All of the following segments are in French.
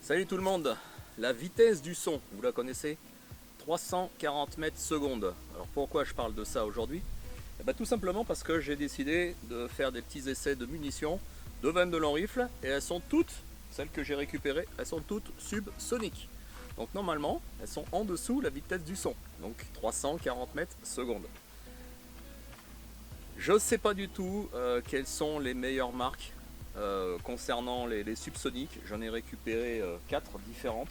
Salut tout le monde. La vitesse du son, vous la connaissez? 340 mètres secondes. Alors pourquoi je parle de ça aujourd'hui? Tout simplement parce que j'ai décidé de faire des petits essais de munitions de 22 long rifle et elles sont toutes, celles que j'ai récupérées, elles sont toutes subsoniques. Donc normalement, elles sont en dessous la vitesse du son, donc 340 mètres secondes. Je ne sais pas du tout quelles sont les meilleures marques concernant les subsoniques. J'en ai récupéré 4 différentes.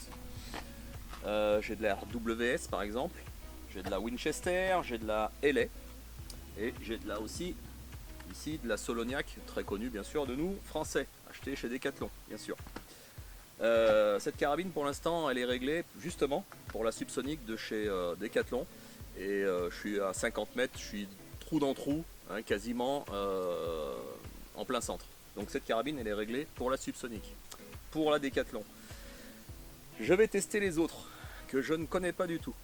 J'ai de la RWS par exemple, j'ai de la Winchester, j'ai de la LA et j'ai de la aussi ici de la Soloniac, très connue bien sûr de nous français, achetée chez Decathlon bien sûr. Cette carabine pour l'instant elle est réglée justement pour la subsonique de chez Decathlon et je suis à 50 mètres, je suis trou dans trou, hein, quasiment en plein centre. Donc cette carabine elle est réglée pour la subsonique, pour la Decathlon. Je vais tester les autres que je ne connais pas du tout.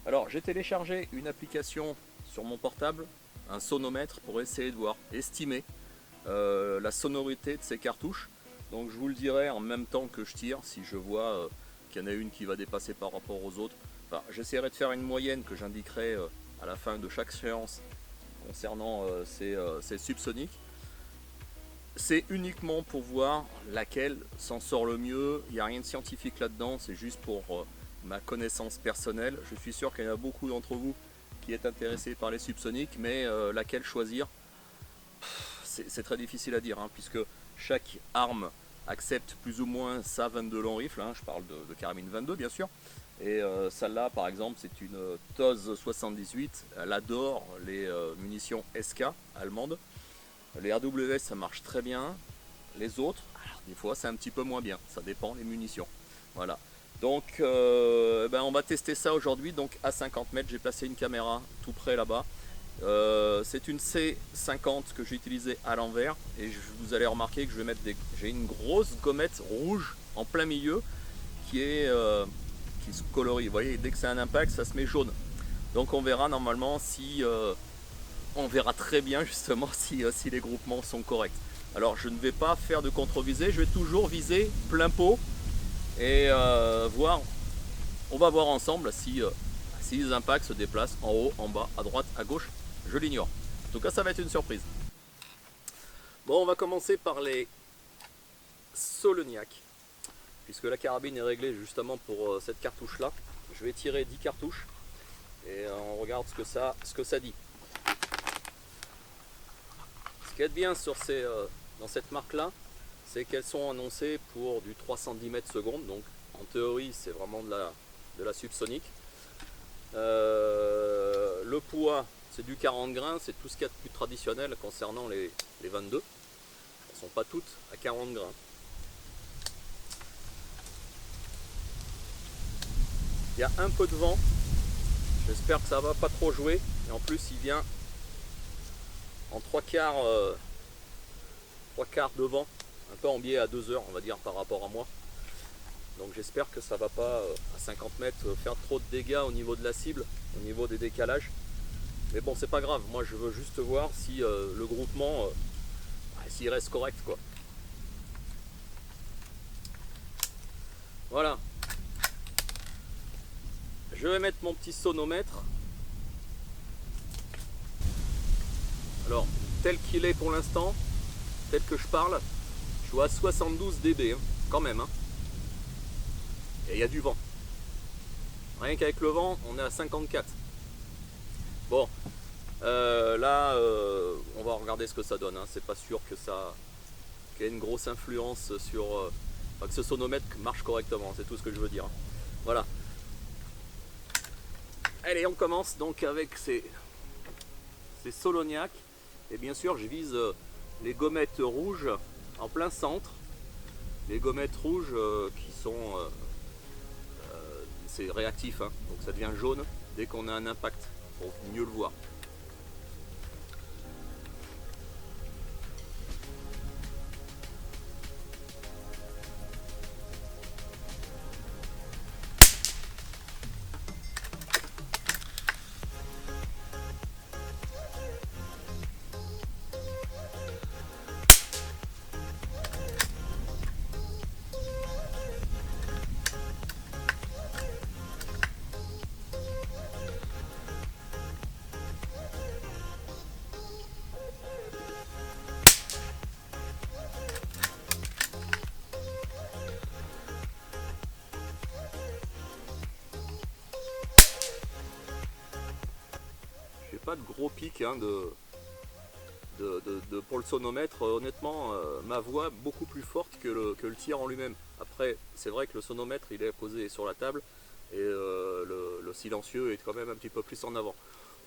Alors j'ai téléchargé une application sur mon portable, un sonomètre pour essayer de voir, estimer la sonorité de ces cartouches. Donc je vous le dirai en même temps que je tire si je vois qu'il y en a une qui va dépasser par rapport aux autres. Enfin, j'essaierai de faire une moyenne que j'indiquerai à la fin de chaque séance concernant ces subsoniques. C'est uniquement pour voir laquelle s'en sort le mieux. Il n'y a rien de scientifique là-dedans, c'est juste pour ma connaissance personnelle. Je suis sûr qu'il y en a beaucoup d'entre vous qui êtes intéressés par les subsoniques, mais laquelle choisir, c'est très difficile à dire, hein, puisque chaque arme accepte plus ou moins sa 22 long rifle, hein, je parle de carabine 22 bien sûr, et celle-là par exemple c'est une TOS 78, elle adore les munitions SK allemandes. Les RWS ça marche très bien, les autres, alors, des fois c'est un petit peu moins bien, ça dépend les munitions. Voilà. Donc on va tester ça aujourd'hui, donc à 50 mètres, j'ai placé une caméra tout près là-bas. C'est une C50 que j'ai utilisée à l'envers et vous allez remarquer que je vais mettre j'ai une grosse gommette rouge en plein milieu qui se colorie. Vous voyez, dès que c'est un impact, ça se met jaune. Donc on verra normalement si on verra très bien justement si les groupements sont corrects. Alors je ne vais pas faire de contre-visée, je vais toujours viser plein pot et on va voir ensemble si les impacts se déplacent en haut, en bas, à droite, à gauche, je l'ignore. En tout cas ça va être une surprise. Bon, on va commencer par les Soloniac, puisque la carabine est réglée justement pour cette cartouche là. Je vais tirer 10 cartouches et on regarde ce que ça dit. Ce qui est bien dans cette marque là, c'est qu'elles sont annoncées pour du 310 mètres secondes, donc en théorie c'est vraiment de la subsonique. Le poids c'est du 40 grains, c'est tout ce qu'il y a de plus traditionnel concernant les 22. Elles ne sont pas toutes à 40 grains. Il y a un peu de vent, j'espère que ça va pas trop jouer, et en plus il vient en 3/4 de vent, un peu en biais à 2 heures on va dire par rapport à moi. Donc j'espère que ça va pas à 50 mètres faire trop de dégâts au niveau de la cible, au niveau des décalages. Mais bon, c'est pas grave, moi je veux juste voir si le groupement s'il reste correct quoi. Voilà. Je vais mettre mon petit sonomètre. Alors, tel qu'il est pour l'instant, tel que je parle, je suis à 72 dB, hein, quand même. Hein. Et il y a du vent. Rien qu'avec le vent, on est à 54. Bon, là, on va regarder ce que ça donne. Hein. C'est pas sûr que qu'il y ait une grosse influence sur que ce sonomètre marche correctement. C'est tout ce que je veux dire. Hein. Voilà. Allez, on commence donc avec ces Soloniac. Et bien sûr, je vise les gommettes rouges en plein centre. Les gommettes rouges qui sont c'est réactif, hein, donc ça devient jaune dès qu'on a un impact pour mieux le voir. pas de gros pic hein, pour le sonomètre. Honnêtement, ma voix beaucoup plus forte que le tir en lui-même. Après, c'est vrai que le sonomètre il est posé sur la table et le silencieux est quand même un petit peu plus en avant.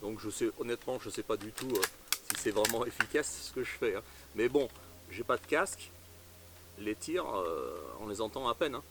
Donc honnêtement, je sais pas du tout si c'est vraiment efficace ce que je fais. Hein. Mais bon, j'ai pas de casque. Les tirs, on les entend à peine. Hein.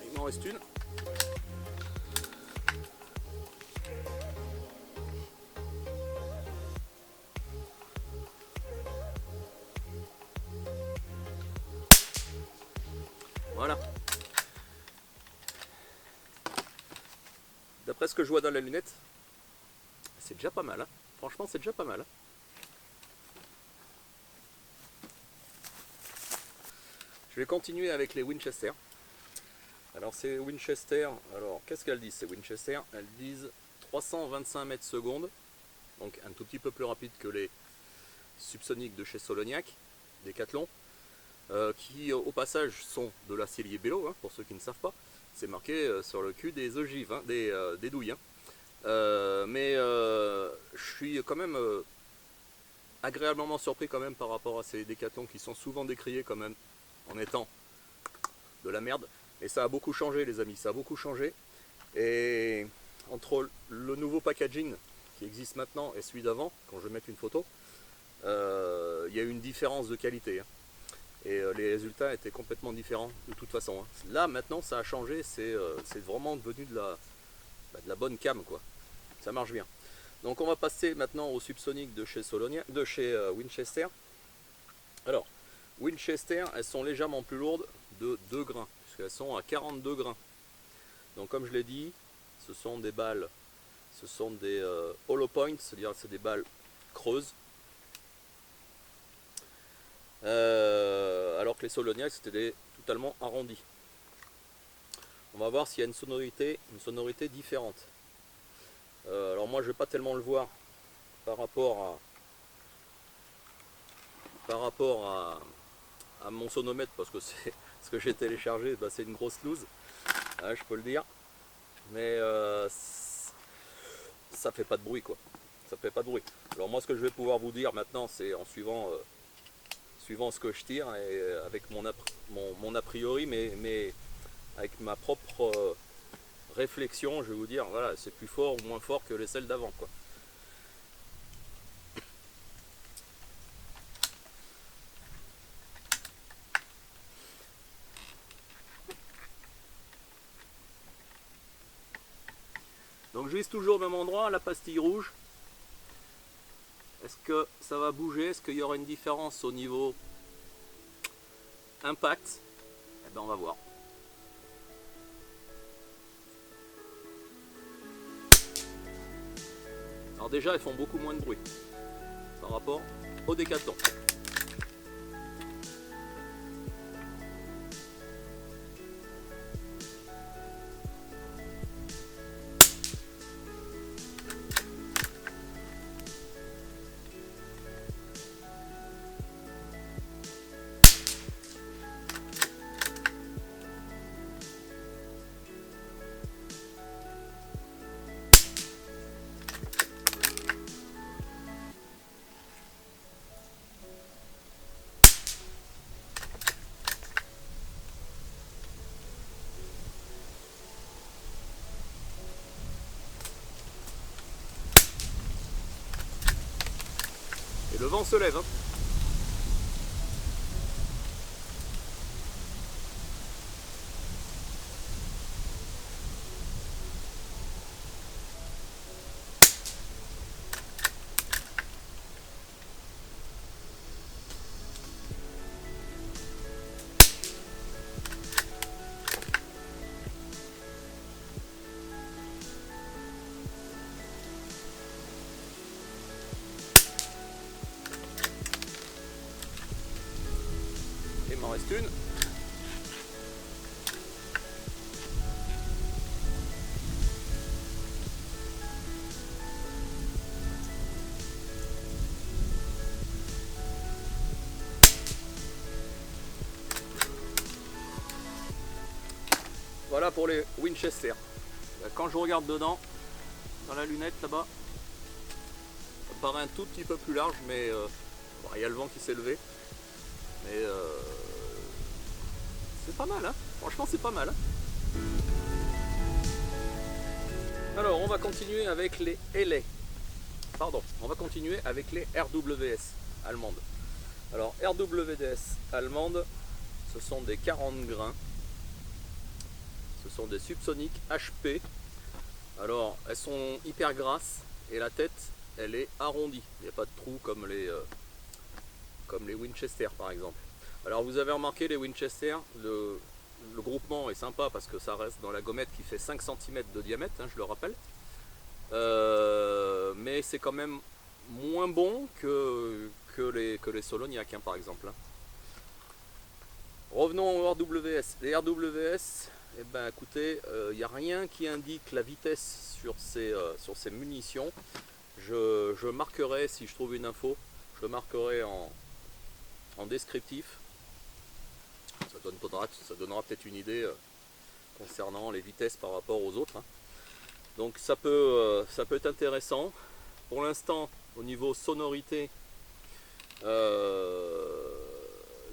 Il m'en reste une. Voilà. D'après ce que je vois dans la lunette, c'est déjà pas mal. Hein. Franchement, c'est déjà pas mal. Hein. Je vais continuer avec les Winchester. Alors ces Winchester, alors qu'est-ce qu'elles disent ces Winchester? Elles disent 325 mètres secondes, donc un tout petit peu plus rapide que les subsoniques de chez Soloniac, Decathlon, qui au passage sont de l'acier Bello, hein, pour ceux qui ne savent pas. C'est marqué sur le cul des ogives, hein, des douilles. Hein. Mais je suis quand même agréablement surpris quand même par rapport à ces Decathlon qui sont souvent décriés quand même en étant de la merde. Et ça a beaucoup changé les amis, ça a beaucoup changé. Et entre le nouveau packaging qui existe maintenant et celui d'avant, quand je vais mettre une photo, il y a eu une différence de qualité. Hein. Et les résultats étaient complètement différents de toute façon. Hein. Là maintenant ça a changé, c'est vraiment devenu de la bonne cam quoi. Ça marche bien. Donc on va passer maintenant au subsonique de chez Winchester. Alors Winchester, elles sont légèrement plus lourdes de 2 grains, puisqu'elles sont à 42 grains. Donc comme je l'ai dit, ce sont des balles, ce sont des hollow points, c'est-à-dire c'est des balles creuses. Alors que les Soloniac c'était totalement arrondis. On va voir s'il y a une sonorité différente. Alors moi je vais pas tellement le voir par rapport à mon sonomètre, parce que c'est ce que j'ai téléchargé, bah, c'est une grosse loose, hein, je peux le dire, mais ça fait pas de bruit quoi, ça fait pas de bruit. Alors moi ce que je vais pouvoir vous dire maintenant, c'est en suivant ce que je tire et avec mon a priori, mais avec ma propre réflexion, je vais vous dire voilà, c'est plus fort ou moins fort que les celles d'avant quoi. Donc je vise toujours au même endroit, la pastille rouge. Est-ce que ça va bouger? Est-ce qu'il y aura une différence au niveau impact? Eh bien on va voir. Alors déjà elles font beaucoup moins de bruit par rapport au Decathlon. Le vent se lève, hein. Il m'en reste une. Voilà pour les Winchester. Quand je regarde dedans, dans la lunette là-bas, ça paraît un tout petit peu plus large, mais bon, il y a le vent qui s'est levé. Mais c'est pas mal, hein. Franchement c'est pas mal, hein. Alors on va continuer avec les LA. Pardon, on va continuer avec les RWS allemandes. Alors RWS allemandes, ce sont des 40 grains. Ce sont des subsoniques HP. Alors elles sont hyper grasses et la tête elle est arrondie. Il n'y a pas de trou comme les Winchester par exemple. Alors vous avez remarqué les Winchester, le groupement est sympa parce que ça reste dans la gommette qui fait 5 cm de diamètre, hein, je le rappelle. Mais c'est quand même moins bon que les Soloniac, hein, par exemple. Revenons aux RWS. Les RWS, eh ben, écoutez, il n'y a rien qui indique la vitesse sur ces munitions. Je marquerai, si je trouve une info, je le marquerai en descriptif. Ça donnera peut-être une idée concernant les vitesses par rapport aux autres, hein. Donc ça peut être intéressant. Pour l'instant, au niveau sonorité,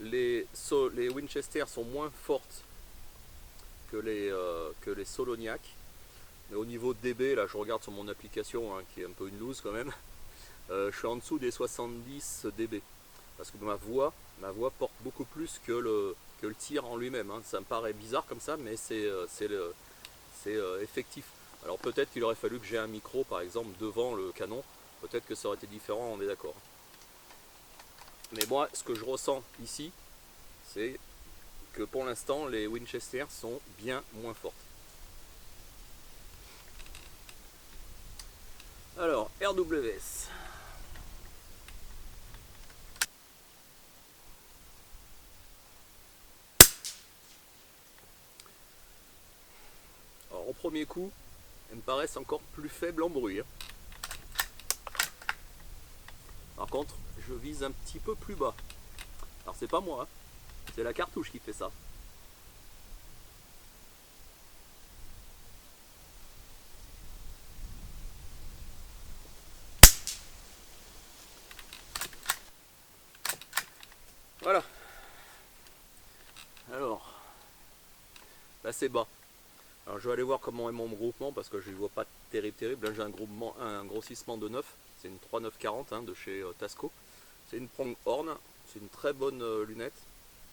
les Winchester sont moins fortes que les Soloniac. Mais au niveau DB, là je regarde sur mon application, hein, qui est un peu une loose quand même, je suis en dessous des 70 dB. Parce que ma voix porte beaucoup plus que le tir en lui-même, hein. Ça me paraît bizarre comme ça, mais c'est effectif. Alors peut-être qu'il aurait fallu que j'ai un micro par exemple devant le canon, peut-être que ça aurait été différent, on est d'accord. Mais moi ce que je ressens ici, c'est que pour l'instant les Winchester sont bien moins fortes. Alors RWS. Alors au premier coup, elles me paraissent encore plus faibles en bruit, hein. Par contre, je vise un petit peu plus bas. Alors c'est pas moi, hein. C'est la cartouche qui fait ça. Voilà. Alors, là c'est bas. Alors je vais aller voir comment est mon groupement parce que je ne vois pas terrible. Là j'ai un grossissement de 9. C'est une 3940, hein, de chez Tasco. C'est une Pronghorn. C'est une très bonne lunette.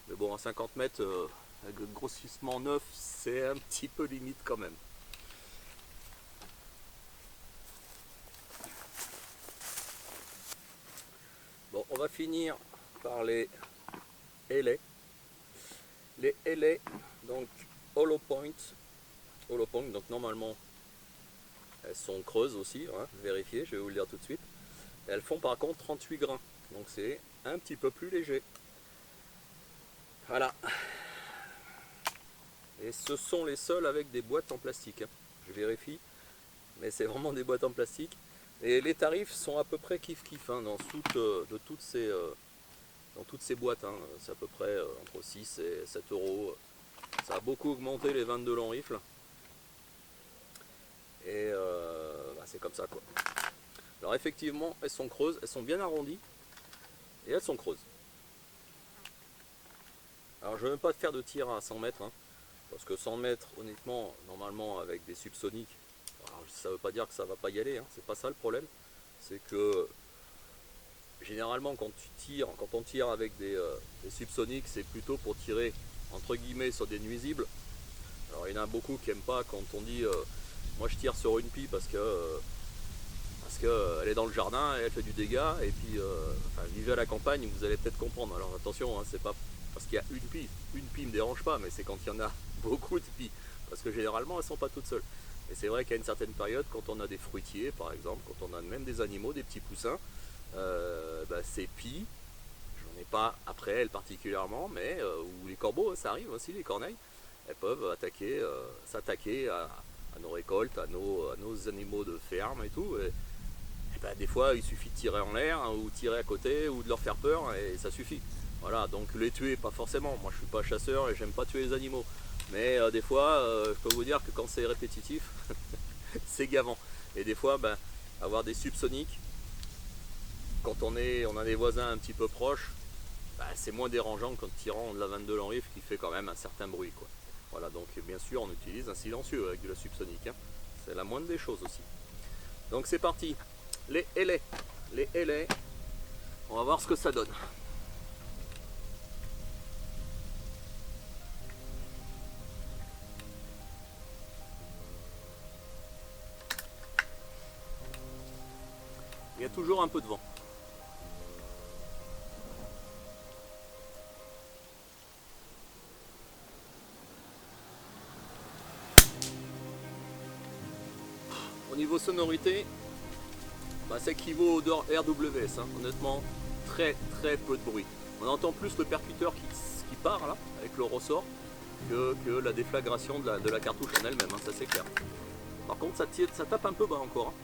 Mais bon, à 50 mètres, avec le grossissement 9, c'est un petit peu limite quand même. Bon, on va finir par les LA. Les LA, donc hollow point, donc normalement elles sont creuses aussi, hein, vérifiez, je vais vous le dire tout de suite. Elles font par contre 38 grains, donc c'est un petit peu plus léger. Voilà. Et ce sont les seuls avec des boîtes en plastique, hein. Je vérifie, mais c'est vraiment des boîtes en plastique. Et les tarifs sont à peu près kiff hein, dans toutes ces boîtes, hein. C'est à peu près entre 6 et 7 euros. Ça a beaucoup augmenté les 22 longs rifles. Et c'est comme ça quoi. Alors effectivement, elles sont creuses, elles sont bien arrondies et elles sont creuses. Alors je ne vais même pas faire de tir à 100 mètres, hein, parce que 100 mètres, honnêtement, normalement avec des subsoniques, alors, ça ne veut pas dire que ça ne va pas y aller, hein, c'est pas ça le problème. C'est que généralement quand on tire avec des subsoniques, c'est plutôt pour tirer entre guillemets sur des nuisibles. Alors il y en a beaucoup qui n'aiment pas quand on dit moi je tire sur une pie parce que elle est dans le jardin et elle fait du dégât, et puis vivez à la campagne, vous allez peut-être comprendre. Alors attention, hein, c'est pas parce qu'il y a une pie me dérange pas, mais c'est quand il y en a beaucoup de pies, parce que généralement elles sont pas toutes seules. Et c'est vrai qu'à une certaine période, quand on a des fruitiers par exemple, quand on a même des animaux, des petits poussins, ces pies, j'en ai pas après elles particulièrement, mais ou les corbeaux, ça arrive aussi, les corneilles, elles peuvent s'attaquer à nos récoltes, à nos animaux de ferme et tout. Et des fois, il suffit de tirer en l'air, hein, ou tirer à côté, ou de leur faire peur, et ça suffit. Voilà, donc les tuer, pas forcément. Moi, je suis pas chasseur et j'aime pas tuer les animaux. Mais des fois, je peux vous dire que quand c'est répétitif, c'est gavant. Et des fois, avoir des subsoniques, quand on a des voisins un petit peu proches, c'est moins dérangeant qu'en tirant de la 22 Lanriff qui fait quand même un certain bruit, quoi. Voilà, donc bien sûr, on utilise un silencieux avec de la subsonique, hein. C'est la moindre des choses aussi. Donc c'est parti. Les ailets, on va voir ce que ça donne. Il y a toujours un peu de vent. Au niveau sonorité, ça équivaut au RWS, hein. Honnêtement, très peu de bruit. On entend plus le percuteur qui part là, avec le ressort, que la déflagration de la cartouche en elle-même, hein, ça c'est clair. Par contre, ça tape un peu bas encore, hein.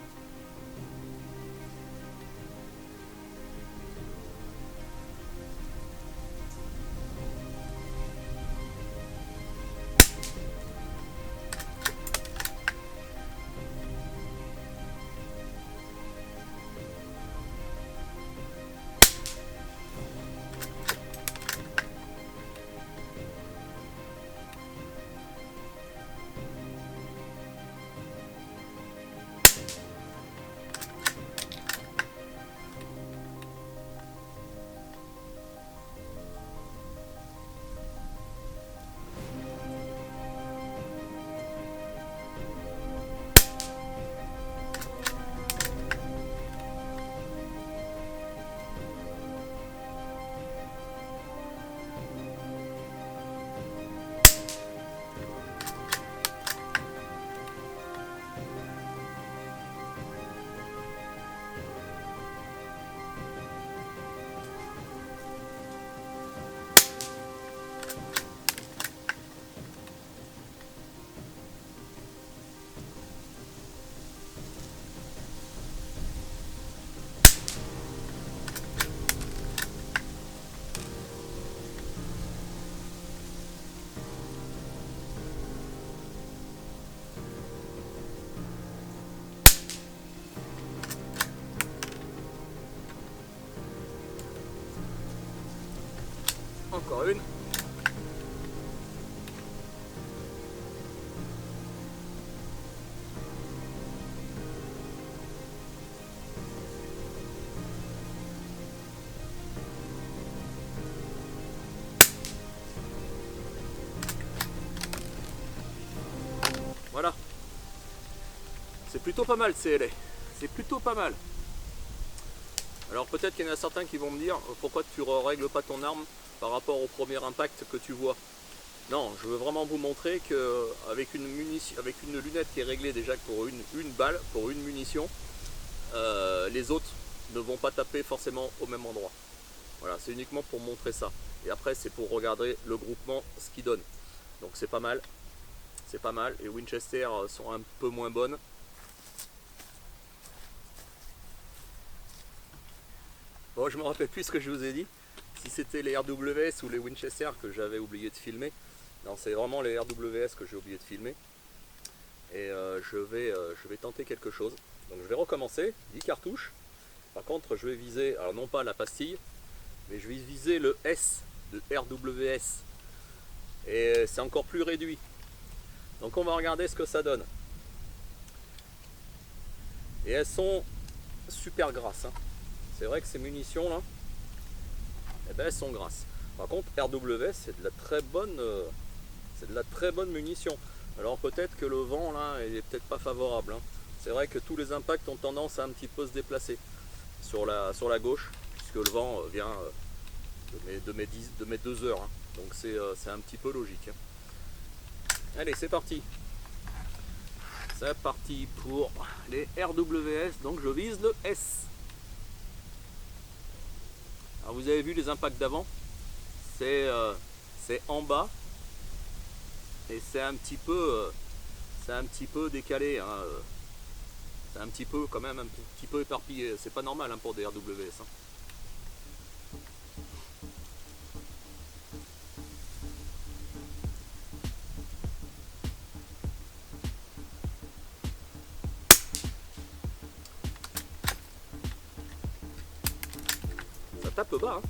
Encore une. Voilà. C'est plutôt pas mal CLA. C'est plutôt pas mal. Alors peut-être qu'il y en a certains qui vont me dire pourquoi tu ne règles pas ton arme par rapport au premier impact que tu vois. Non, je veux vraiment vous montrer qu'avec une lunette qui est réglée déjà pour une balle, pour une munition, les autres ne vont pas taper forcément au même endroit. Voilà, c'est uniquement pour montrer ça. Et après c'est pour regarder le groupement, ce qu'il donne. Donc c'est pas mal. C'est pas mal. Les Winchester sont un peu moins bonnes. Bon, je me rappelle plus ce que je vous ai dit. Si c'était les RWS ou les Winchester que j'avais oublié de filmer. Non, c'est vraiment les RWS que j'ai oublié de filmer. Et je vais tenter quelque chose. Donc je vais recommencer, 10 cartouches. Par contre, je vais viser, alors non pas la pastille, mais je vais viser le S de RWS. Et c'est encore plus réduit. Donc on va regarder ce que ça donne. Et elles sont super grasses, hein. c'est vrai que ces munitions là, eh ben, elles sont grasses. Par contre, RWS, c'est de la très bonne munition. Alors peut-être que le vent là, il est peut-être pas favorable, hein. C'est vrai que tous les impacts ont tendance à un petit peu se déplacer sur la gauche, puisque le vent vient de mes 2 heures, hein. Donc c'est un petit peu logique, hein. Allez, c'est parti. C'est parti pour les RWS, donc je vise le S. Alors vous avez vu les impacts d'avant, c'est en bas et c'est un petit peu décalé, hein. C'est un petit peu quand même un petit peu éparpillé, c'est pas normal, hein, pour des RWS, hein. Ça tape bas, hein.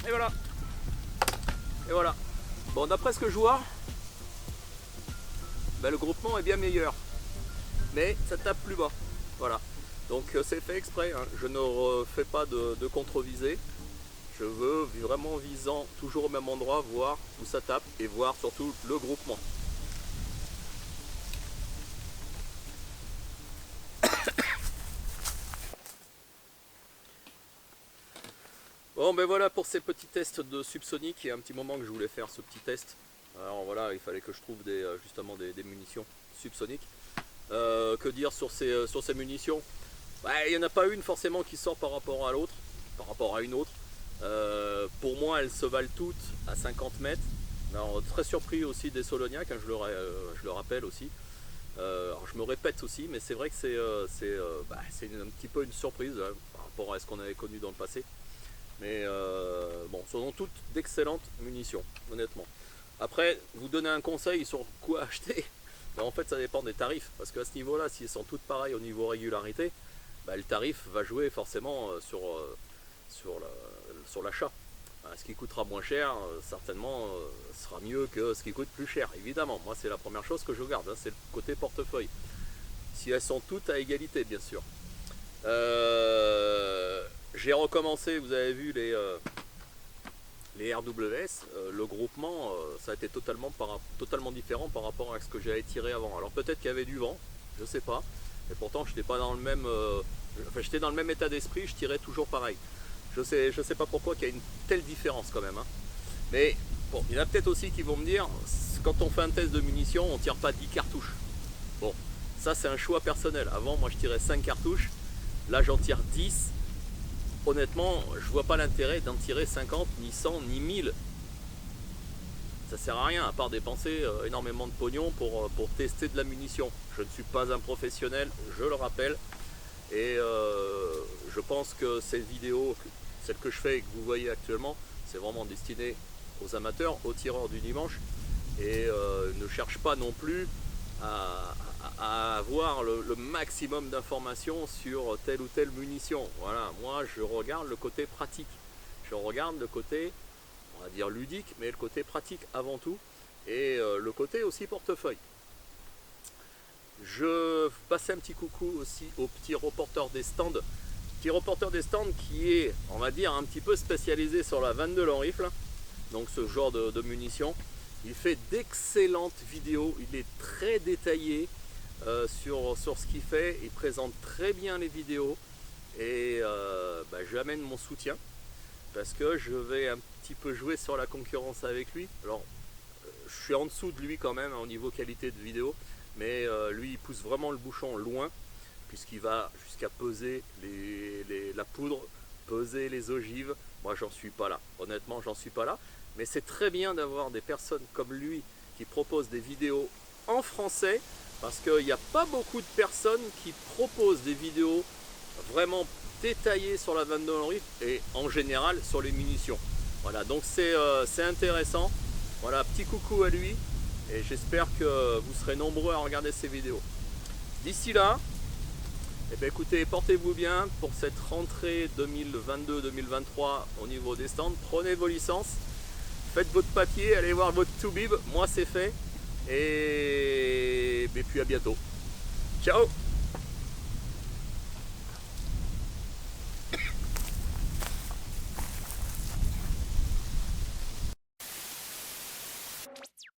Et voilà. Et voilà. Bon, d'après ce que je vois, ben, le groupement est bien meilleur. Mais ça tape plus bas. Voilà. Donc c'est fait exprès, hein. Je ne refais pas de contre-visée. Je veux vraiment visant toujours au même endroit, voir où ça tape et voir surtout le groupement. Bon ben voilà pour ces petits tests de subsonique. Il y a un petit moment que je voulais faire ce petit test. Alors voilà, il fallait que je trouve justement des munitions subsoniques. Que dire sur ces munitions? Bah, il n'y en a pas une forcément qui sort par rapport à l'autre, par rapport à une autre. Pour moi, elles se valent toutes à 50 mètres. Alors, très surpris aussi des Soloniac, hein, je le rappelle aussi. Alors, je me répète aussi, mais c'est vrai que c'est un petit peu une surprise, hein, par rapport à ce qu'on avait connu dans le passé. Mais bon, ce sont toutes d'excellentes munitions, honnêtement. Après, vous donner un conseil sur quoi acheter, ben, en fait ça dépend des tarifs. Parce qu'à ce niveau-là, si elles sont toutes pareilles au niveau régularité, ben, le tarif va jouer forcément sur l'achat. Ce qui coûtera moins cher, certainement, sera mieux que ce qui coûte plus cher, évidemment. Moi, c'est la première chose que je regarde, hein, c'est le côté portefeuille. Si elles sont toutes à égalité, bien sûr. J'ai recommencé, vous avez vu les RWS, le groupement, ça a été totalement différent par rapport à ce que j'avais tiré avant. Alors peut-être qu'il y avait du vent, je sais pas, et pourtant j'étais pas dans le même, j'étais dans le même état d'esprit, je tirais toujours pareil. Je sais pas pourquoi qu'il y a une telle différence quand même, hein. Mais bon, il y en a peut-être aussi qui vont me dire, quand on fait un test de munitions, on tire pas 10 cartouches. Bon, ça c'est un choix personnel. Avant, moi je tirais 5 cartouches, là j'en tire 10. Honnêtement, je vois pas l'intérêt d'en tirer 50, ni 100, ni 1000. Ça sert à rien, à part dépenser énormément de pognon pour tester de la munition. Je ne suis pas un professionnel, je le rappelle. Et je pense que cette vidéo, celle que je fais et que vous voyez actuellement, c'est vraiment destiné aux amateurs, aux tireurs du dimanche. et ne cherche pas non plus à avoir le maximum d'informations sur telle ou telle munition. Voilà, moi je regarde le côté pratique, je regarde le côté, on va dire ludique, mais le côté pratique avant tout, et le côté aussi portefeuille. Je passais un petit coucou aussi au petit reporter des stands, qui est, on va dire, un petit peu spécialisé sur la 22 long rifle, donc ce genre de munitions. Il fait d'excellentes vidéos, il est très détaillé sur ce qu'il fait, il présente très bien les vidéos, et je lui amène mon soutien parce que je vais un petit peu jouer sur la concurrence avec lui. Alors je suis en dessous de lui quand même au niveau qualité de vidéo, mais lui il pousse vraiment le bouchon loin, puisqu'il va jusqu'à peser la poudre, peser les ogives. Moi j'en suis pas là, honnêtement j'en suis pas là, mais c'est très bien d'avoir des personnes comme lui qui proposent des vidéos en français, parce qu'il n'y a pas beaucoup de personnes qui proposent des vidéos vraiment détaillées sur la 22 long rifle et en général sur les munitions. Voilà, donc c'est intéressant. Voilà, petit coucou à lui, et j'espère que vous serez nombreux à regarder ces vidéos. D'ici là, eh bien, écoutez, portez-vous bien pour cette rentrée 2022-2023 au niveau des stands. Prenez vos licences, faites votre papier, allez voir votre Toubib, moi c'est fait, et puis à bientôt. Ciao!